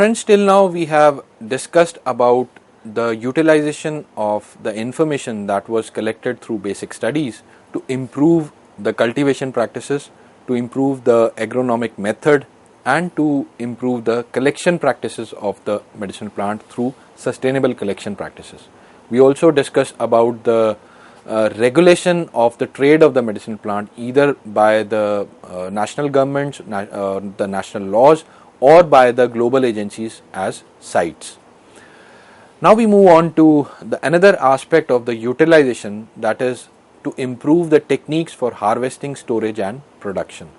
friends, till now we have discussed about the utilization of the information that was collected through basic studies to improve the cultivation practices, to improve the agronomic method, and to improve the collection practices of the medicinal plant through sustainable collection practices. We also discussed about the regulation of the trade of the medicinal plant either by the national governments, the national laws, or by the global agencies as sites. Now we move on to another aspect of the utilization, that is to improve the techniques for harvesting, storage and production.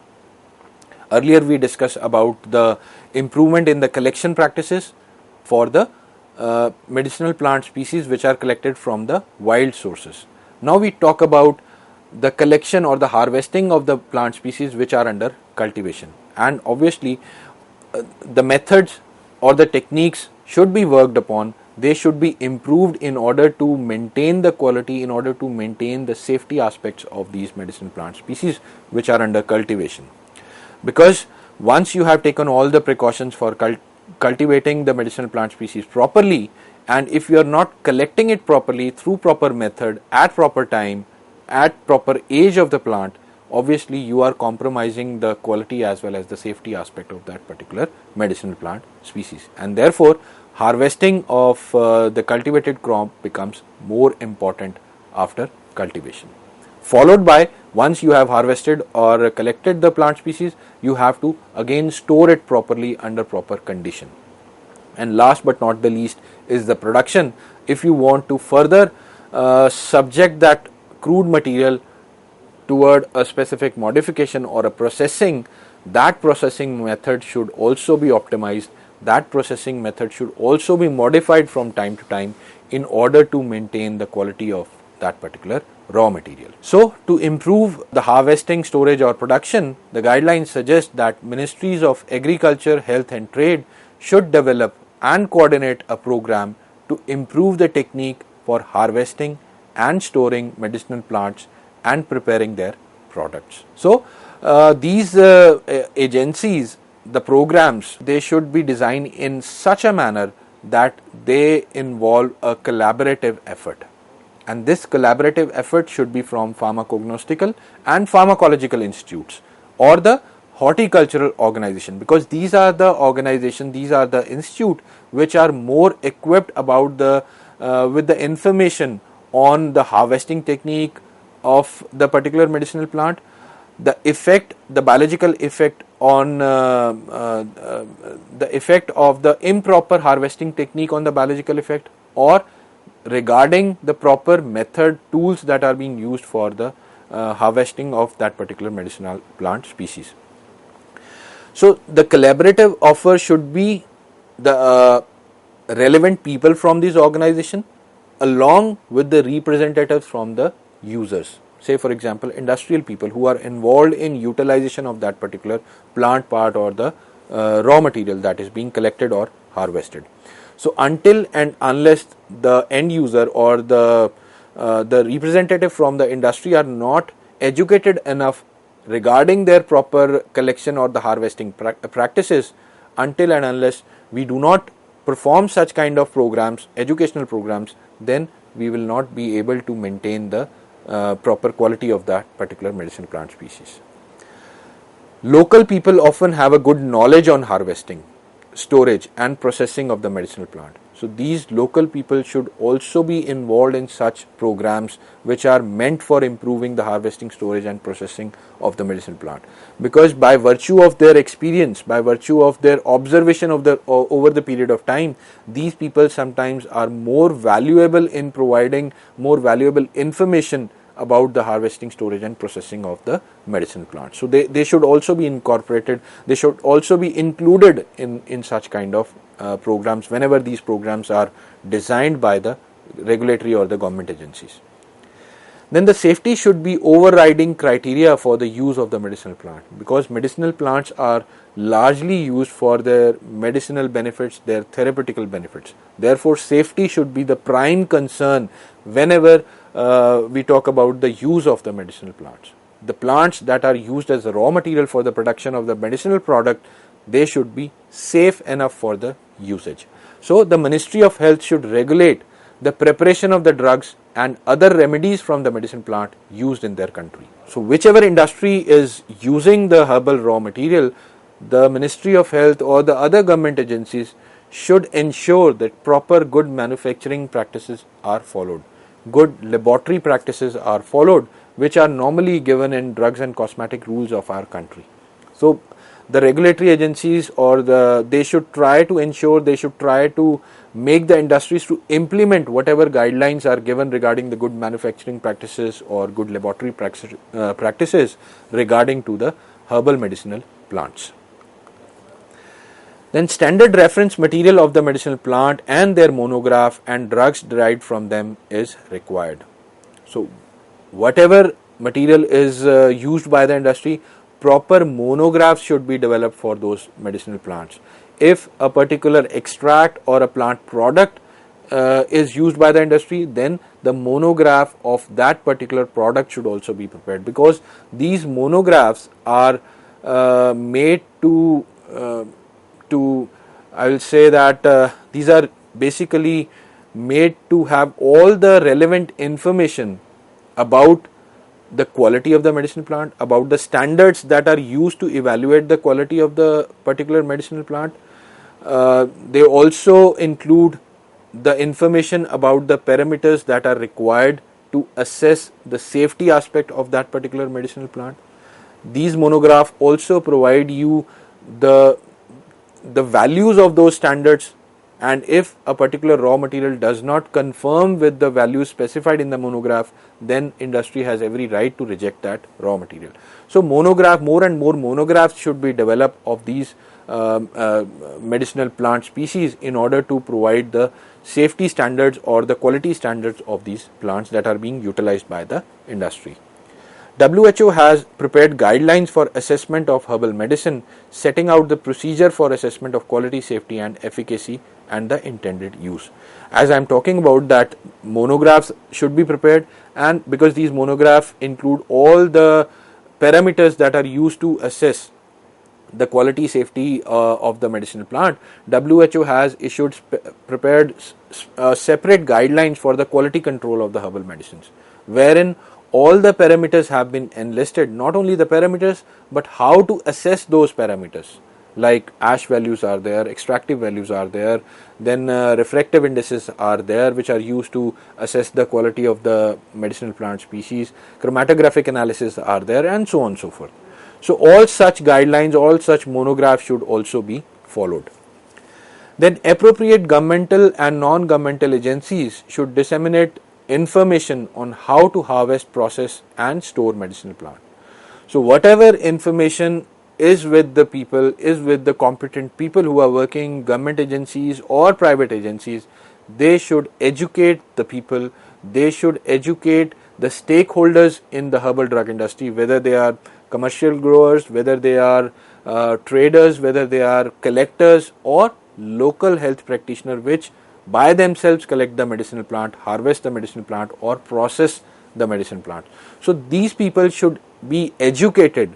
Earlier we discussed about the improvement in the collection practices for the medicinal plant species which are collected from the wild sources. Now we talk about the collection or the harvesting of the plant species which are under cultivation, and obviously the methods or the techniques should be worked upon. They should be improved in order to maintain the quality, in order to maintain the safety aspects of these medicinal plant species which are under cultivation. Because once you have taken all the precautions for cultivating the medicinal plant species properly, and if you are not collecting it properly through proper method at proper time, at proper age of the plant, obviously you are compromising the quality as well as the safety aspect of that particular medicinal plant species, and therefore harvesting of the cultivated crop becomes more important after cultivation. Followed by, once you have harvested or collected the plant species, you have to again store it properly under proper condition. And last but not the least is the production. If you want to further subject that crude material toward a specific modification or a processing, that processing method should also be optimized. That processing method should also be modified from time to time in order to maintain the quality of that particular raw material. So, to improve the harvesting, storage or production, the guidelines suggest that Ministries of Agriculture, Health and Trade should develop and coordinate a program to improve the technique for harvesting and storing medicinal plants and preparing their products. So, these agencies, the programs, they should be designed in such a manner that they involve a collaborative effort. And this collaborative effort should be from pharmacognostical and pharmacological institutes or the horticultural organization, because these are the organizations, these are the institutes which are more equipped about the with the information on the harvesting technique of the particular medicinal plant, the effect, the biological effect on the effect of the improper harvesting technique on the biological effect, or regarding the proper method, tools that are being used for the harvesting of that particular medicinal plant species. So the collaborative offer should be the relevant people from this organization along with the representatives from the users. Say for example, industrial people who are involved in utilization of that particular plant part or the raw material that is being collected or harvested. So until and unless the end user or the representative from the industry are not educated enough regarding their proper collection or the harvesting practices, until and unless we do not perform such kind of programs, educational programs, then we will not be able to maintain the proper quality of that particular medicinal plant species. Local people often have a good knowledge on harvesting, storage and processing of the medicinal plant. So these local people should also be involved in such programs which are meant for improving the harvesting, storage and processing of the medicinal plant, because by virtue of their experience, by virtue of their observation of the over the period of time, these people sometimes are more valuable in providing more valuable information about the harvesting, storage and processing of the medicinal plant. So they should also be incorporated, they should also be included in such kind of programs whenever these programs are designed by the regulatory or the government agencies. Then the safety should be overriding criteria for the use of the medicinal plant, because medicinal plants are largely used for their medicinal benefits, their therapeutical benefits. Therefore, safety should be the prime concern whenever we talk about the use of the medicinal plants. The plants that are used as a raw material for the production of the medicinal product, they should be safe enough for the usage. So the Ministry of Health should regulate the preparation of the drugs and other remedies from the medicine plant used in their country. So whichever industry is using the herbal raw material, the Ministry of Health or the other government agencies should ensure that proper good manufacturing practices are followed, good laboratory practices are followed, which are normally given in drugs and cosmetic rules of our country. So the regulatory agencies they should try to ensure, they should try to make the industries to implement whatever guidelines are given regarding the good manufacturing practices or good laboratory practices regarding to the herbal medicinal plants. Then standard reference material of the medicinal plant and their monograph and drugs derived from them is required. So whatever material is used by the industry, proper monographs should be developed for those medicinal plants. If a particular extract or a plant product is used by the industry, then the monograph of that particular product should also be prepared, because these monographs are made to I will say that these are basically made to have all the relevant information about the quality of the medicinal plant, about the standards that are used to evaluate the quality of the particular medicinal plant. They also include the information about the parameters that are required to assess the safety aspect of that particular medicinal plant. These monographs also provide you the values of those standards, and if a particular raw material does not conform with the values specified in the monograph, then industry has every right to reject that raw material. So more and more monographs should be developed of these medicinal plant species in order to provide the safety standards or the quality standards of these plants that are being utilized by the industry. WHO has prepared guidelines for assessment of herbal medicine, setting out the procedure for assessment of quality, safety and efficacy and the intended use. As I am talking about that, monographs should be prepared, and because these monographs include all the parameters that are used to assess the quality, safety of the medicinal plant, WHO has prepared separate guidelines for the quality control of the herbal medicines, wherein all the parameters have been enlisted, not only the parameters but how to assess those parameters, like ash values are there, extractive values are there, then refractive indices are there which are used to assess the quality of the medicinal plant species, chromatographic analysis are there, and so on and so forth. So all such guidelines, all such monographs should also be followed. Then appropriate governmental and non-governmental agencies should disseminate information on how to harvest, process and store medicinal plant. So whatever information is with the people, is with the competent people who are working, government agencies or private agencies, they should educate the people, they should educate the stakeholders in the herbal drug industry, whether they are commercial growers, whether they are traders, whether they are collectors or local health practitioners, which by themselves collect the medicinal plant, harvest the medicinal plant or process the medicinal plant. So these people should be educated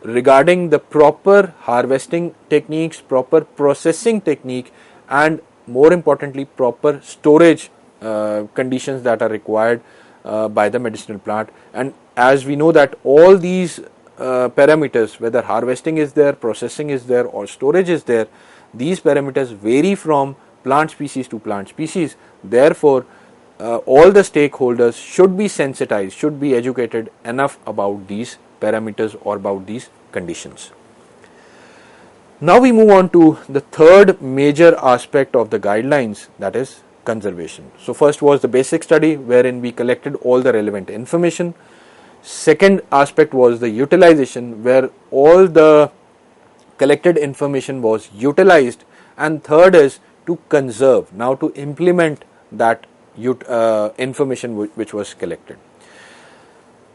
regarding the proper harvesting techniques, proper processing technique, and more importantly proper storage conditions that are required by the medicinal plant. And as we know that all these parameters, whether harvesting is there, processing is there or storage is there, these parameters vary from plant species to plant species. Therefore all the stakeholders should be sensitized, should be educated enough about these parameters or about these conditions. Now we move on to the third major aspect of the guidelines, that is conservation. So first was the basic study, wherein we collected all the relevant information. Second aspect was the utilization, where all the collected information was utilized, and third is to conserve, now to implement that information which was collected.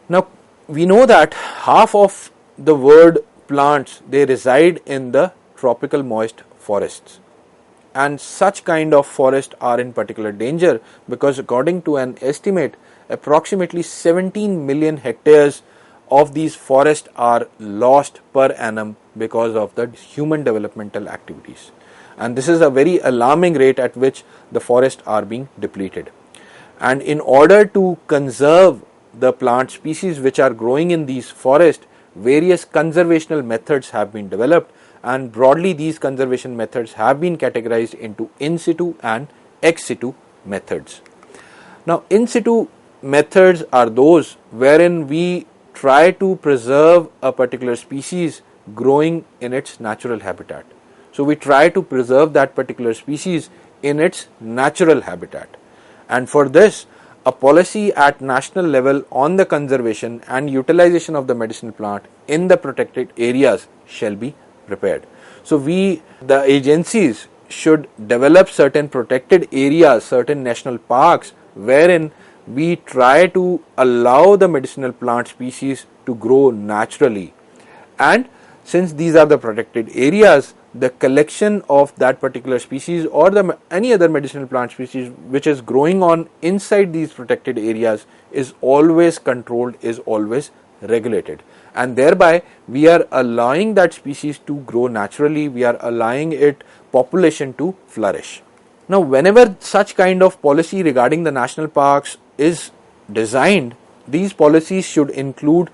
Now we know that half of the world plants, they reside in the tropical moist forests, and such kind of forests are in particular danger because according to an estimate, approximately 17 million hectares of these forests are lost per annum because of the human developmental activities. And this is a very alarming rate at which the forests are being depleted. And in order to conserve the plant species which are growing in these forests, various conservational methods have been developed, and broadly these conservation methods have been categorized into in situ and ex situ methods. Now, in situ methods are those wherein we try to preserve a particular species growing in its natural habitat. So we try to preserve that particular species in its natural habitat, and for this a policy at national level on the conservation and utilization of the medicinal plant in the protected areas shall be prepared. So the agencies should develop certain protected areas, certain national parks, wherein we try to allow the medicinal plant species to grow naturally. And since these are the protected areas, the collection of that particular species or any other medicinal plant species which is growing on inside these protected areas is always controlled, is always regulated, and thereby we are allowing that species to grow naturally, we are allowing its population to flourish. Now, whenever such kind of policy regarding the national parks is designed, these policies should include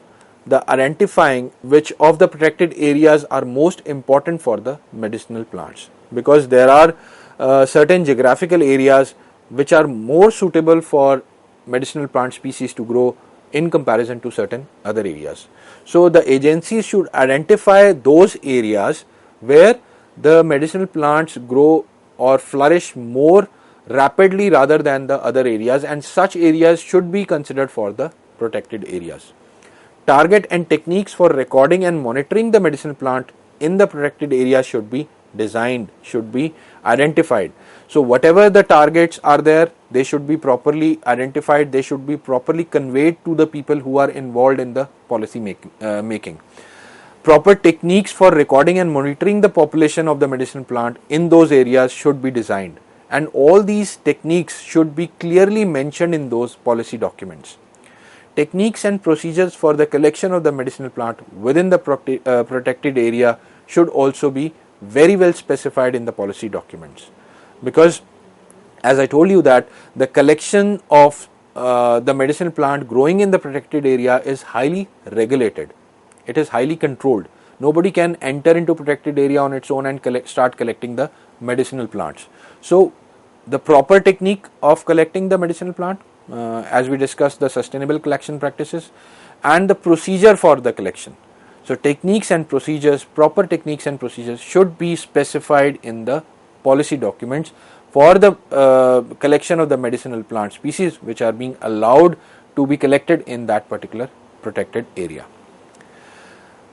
the identifying which of the protected areas are most important for the medicinal plants, because there are certain geographical areas which are more suitable for medicinal plant species to grow in comparison to certain other areas. So the agencies should identify those areas where the medicinal plants grow or flourish more rapidly rather than the other areas, and such areas should be considered for the protected areas. Target and techniques for recording and monitoring the medicinal plant in the protected area should be designed, should be identified. So whatever the targets are there, they should be properly identified, they should be properly conveyed to the people who are involved in the policy making. Proper techniques for recording and monitoring the population of the medicinal plant in those areas should be designed, and all these techniques should be clearly mentioned in those policy documents. Techniques and procedures for the collection of the medicinal plant within the protected area should also be very well specified in the policy documents, because as I told you that the collection of the medicinal plant growing in the protected area is highly regulated, it is highly controlled. Nobody can enter into protected area on its own and start collecting the medicinal plants. So the proper technique of collecting the medicinal plant, as we discussed, the sustainable collection practices and the procedure for the collection. So techniques and procedures, proper techniques and procedures should be specified in the policy documents for the collection of the medicinal plant species which are being allowed to be collected in that particular protected area.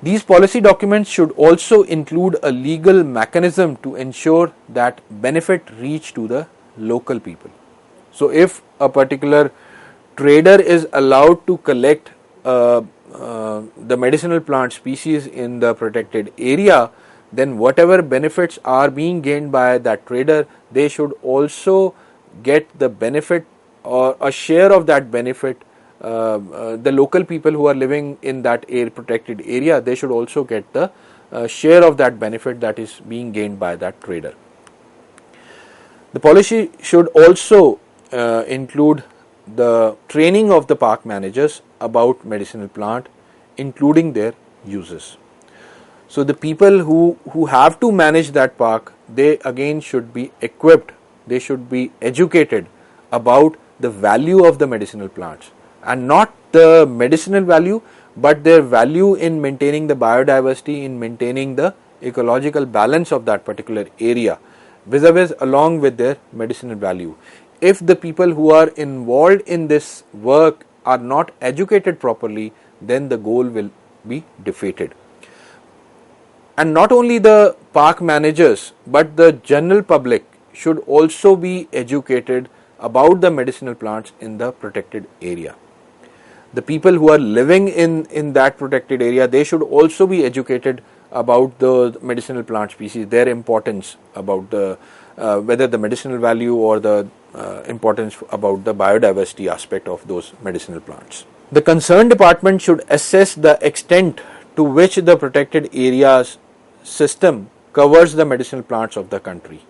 These policy documents should also include a legal mechanism to ensure that benefit reach to the local people. So if a particular trader is allowed to collect the medicinal plant species in the protected area, then whatever benefits are being gained by that trader, they should also get the benefit or a share of that benefit. The local people who are living in that protected area, they should also get the share of that benefit that is being gained by that trader. The policy should also include the training of the park managers about medicinal plant, including their uses. So the people who have to manage that park, they again should be equipped, they should be educated about the value of the medicinal plants, and not the medicinal value but their value in maintaining the biodiversity, in maintaining the ecological balance of that particular area, vis-a-vis along with their medicinal value. If the people who are involved in this work are not educated properly, then the goal will be defeated. And not only the park managers but the general public should also be educated about the medicinal plants in the protected area. The people who are living in that protected area, they should also be educated about the medicinal plant species, their importance, about the whether the medicinal value or the importance about the biodiversity aspect of those medicinal plants. The concerned department should assess the extent to which the protected areas system covers the medicinal plants of the country.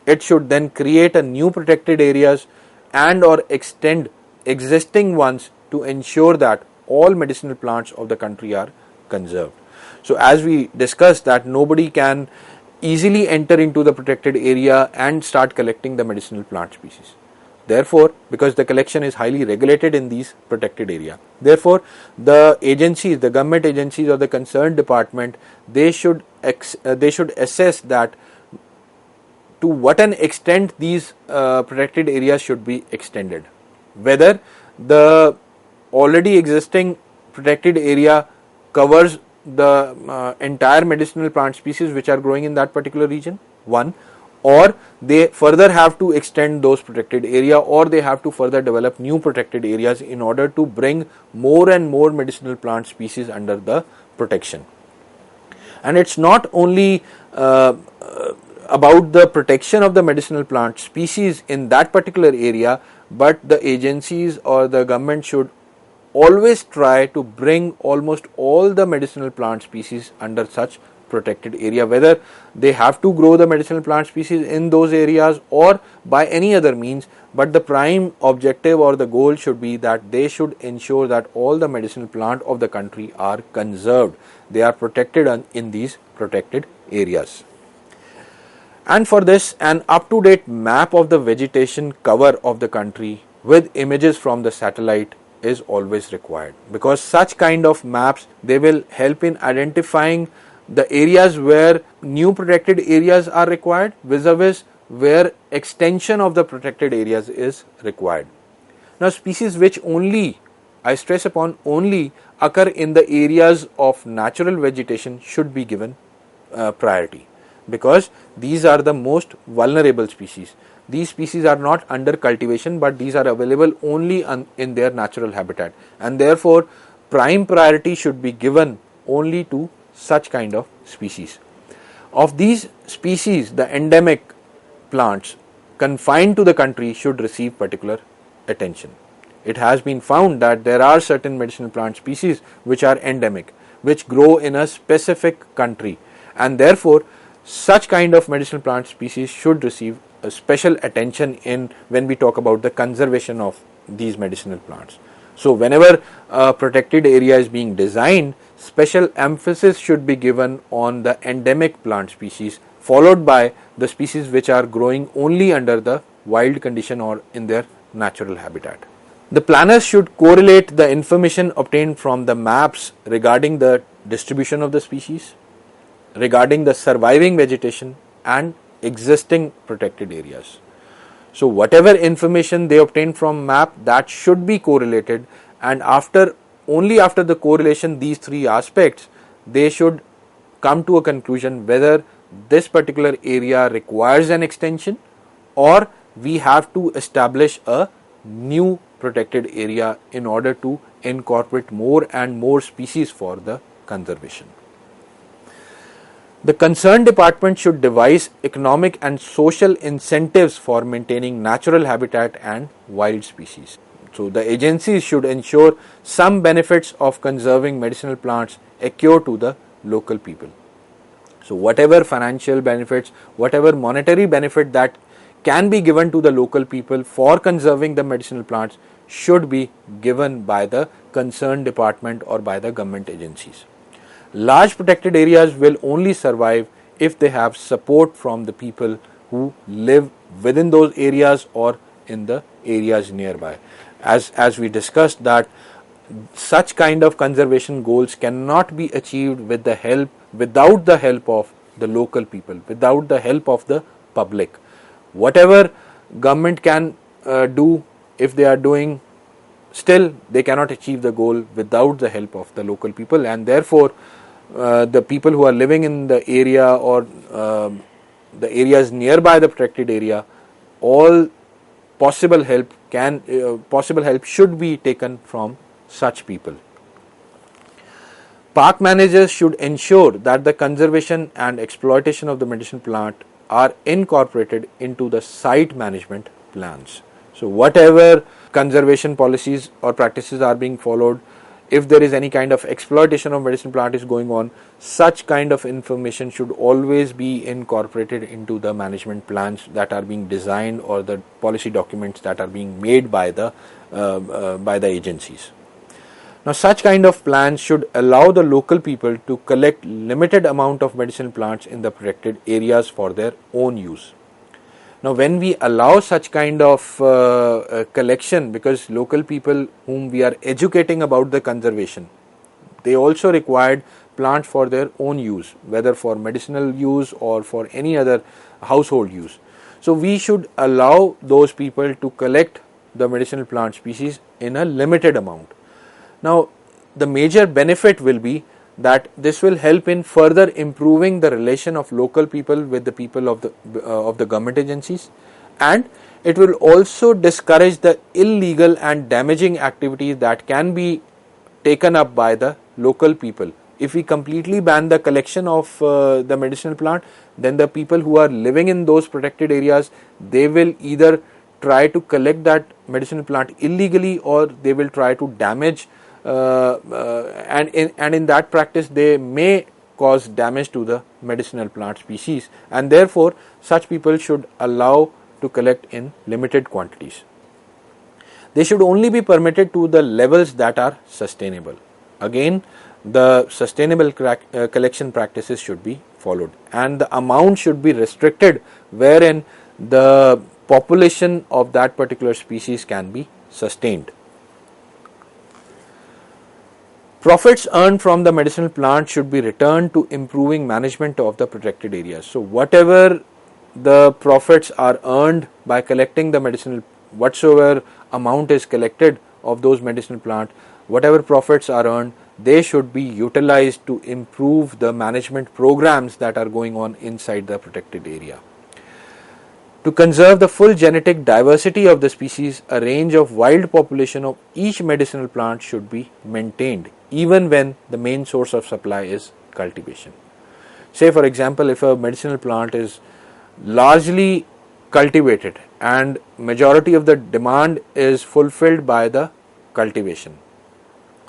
It should then create a new protected areas and or extend existing ones to ensure that all medicinal plants of the country are conserved. So as we discussed that nobody can easily enter into the protected area and start collecting the medicinal plant species. Therefore, because the collection is highly regulated in these protected area, therefore the agencies, the government agencies or the concerned department, they should assess that to what an extent these protected areas should be extended, whether the already existing protected area covers the entire medicinal plant species which are growing in that particular region, one, or they further have to extend those protected area, or they have to further develop new protected areas in order to bring more and more medicinal plant species under the protection. And it's not only about the protection of the medicinal plant species in that particular area, but the agencies or the government should always try to bring almost all the medicinal plant species under such protected area, whether they have to grow the medicinal plant species in those areas or by any other means, but the prime objective or the goal should be that they should ensure that all the medicinal plant of the country are conserved, they are protected in these protected areas. And for this, an up-to-date map of the vegetation cover of the country with images from the satellite is always required, because such kind of maps, they will help in identifying the areas where new protected areas are required vis-a-vis where extension of the protected areas is required. Now, species which only, I stress upon only, occur in the areas of natural vegetation should be given priority, because these are the most vulnerable species. These species are not under cultivation, but these are available only in their natural habitat, and therefore prime priority should be given only to such kind of species. Of these species, the endemic plants confined to the country should receive particular attention. It has been found that there are certain medicinal plant species which are endemic, which grow in a specific country, and therefore such kind of medicinal plant species should receive a special attention in when we talk about the conservation of these medicinal plants. So whenever a protected area is being designed, special emphasis should be given on the endemic plant species, followed by the species which are growing only under the wild condition or in their natural habitat. The planners should correlate the information obtained from the maps regarding the distribution of the species, regarding the surviving vegetation and existing protected areas. So whatever information they obtain from map, that should be correlated, and only after the correlation these three aspects, they should come to a conclusion whether this particular area requires an extension or we have to establish a new protected area in order to incorporate more and more species for the conservation. The concerned department should devise economic and social incentives for maintaining natural habitat and wild species. So the agencies should ensure some benefits of conserving medicinal plants accrue to the local people. So whatever financial benefits, whatever monetary benefit that can be given to the local people for conserving the medicinal plants should be given by the concerned department or by the government agencies. Large protected areas will only survive if they have support from the people who live within those areas or in the areas nearby. As we discussed, that such kind of conservation goals cannot be achieved without the help of the local people, without the help of the public. Whatever government can do, if they are doing, still they cannot achieve the goal without the help of the local people, and therefore the people who are living in the area or the areas nearby the protected area, all possible help should be taken from such people. Park managers should ensure that the conservation and exploitation of the medicinal plant are incorporated into the site management plans. So whatever conservation policies or practices are being followed, if there is any kind of exploitation of medicinal plant is going on, such kind of information should always be incorporated into the management plans that are being designed or the policy documents that are being made by the agencies. Now, such kind of plans should allow the local people to collect limited amount of medicinal plants in the protected areas for their own use. Now, when we allow such kind of collection, because local people whom we are educating about the conservation, they also required plants for their own use, whether for medicinal use or for any other household use. So, we should allow those people to collect the medicinal plant species in a limited amount. Now, the major benefit will be that this will help in further improving the relation of local people with the people of the government agencies, and it will also discourage the illegal and damaging activities that can be taken up by the local people. If we completely ban the collection of the medicinal plant, then the people who are living in those protected areas, they will either try to collect that medicinal plant illegally or they will try to damage and in that practice they may cause damage to the medicinal plant species, and therefore such people should allow to collect in limited quantities. They should only be permitted to the levels that are sustainable. Again, the sustainable collection practices should be followed, and the amount should be restricted wherein the population of that particular species can be sustained. Profits earned from the medicinal plant should be returned to improving management of the protected areas. So, whatever the profits are earned by collecting the medicinal, whatsoever amount is collected of those medicinal plants, whatever profits are earned, they should be utilized to improve the management programs that are going on inside the protected area. To conserve the full genetic diversity of the species, a range of wild population of each medicinal plant should be maintained, even when the main source of supply is cultivation. Say for example, if a medicinal plant is largely cultivated and majority of the demand is fulfilled by the cultivation,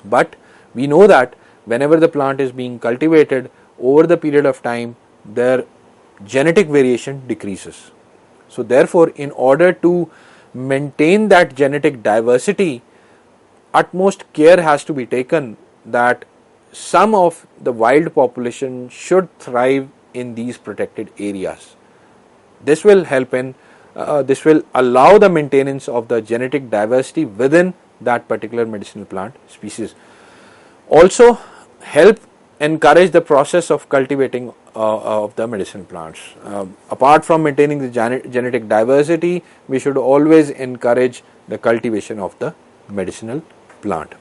but we know that whenever the plant is being cultivated, over the period of time their genetic variation decreases. So therefore, in order to maintain that genetic diversity, utmost care has to be taken that some of the wild population should thrive in these protected areas. This will help in, this will allow the maintenance of the genetic diversity within that particular medicinal plant species. Also help encourage the process of cultivating of the medicinal plants. Apart from maintaining the genetic diversity, we should always encourage the cultivation of the medicinal plant.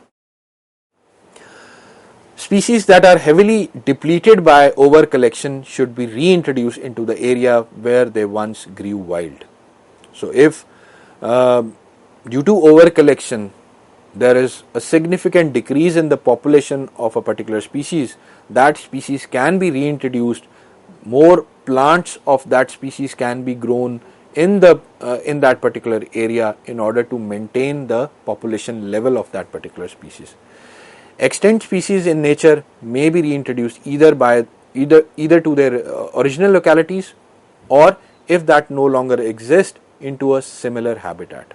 Species that are heavily depleted by over collection should be reintroduced into the area where they once grew wild. So if due to over collection there is a significant decrease in the population of a particular species, that species can be reintroduced, more plants of that species can be grown in that particular area in order to maintain the population level of that particular species. Extinct species in nature may be reintroduced either to their original localities, or if that no longer exists, into a similar habitat.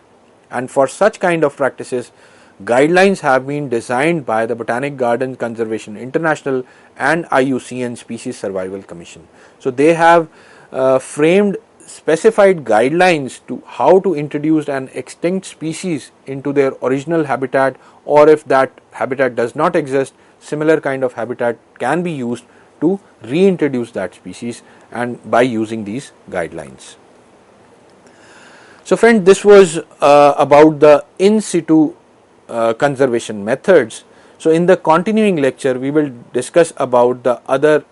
And for such kind of practices, guidelines have been designed by the Botanic Gardens Conservation International and IUCN Species Survival Commission. So they have framed specified guidelines to how to introduce an extinct species into their original habitat, or if that habitat does not exist, similar kind of habitat can be used to reintroduce that species, and by using these guidelines. So friend, this was about the in situ conservation methods. So in the continuing lecture we will discuss about the other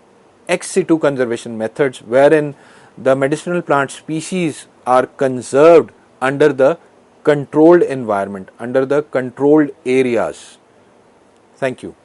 ex situ conservation methods, wherein the medicinal plant species are conserved under the controlled environment, under the controlled areas. Thank you.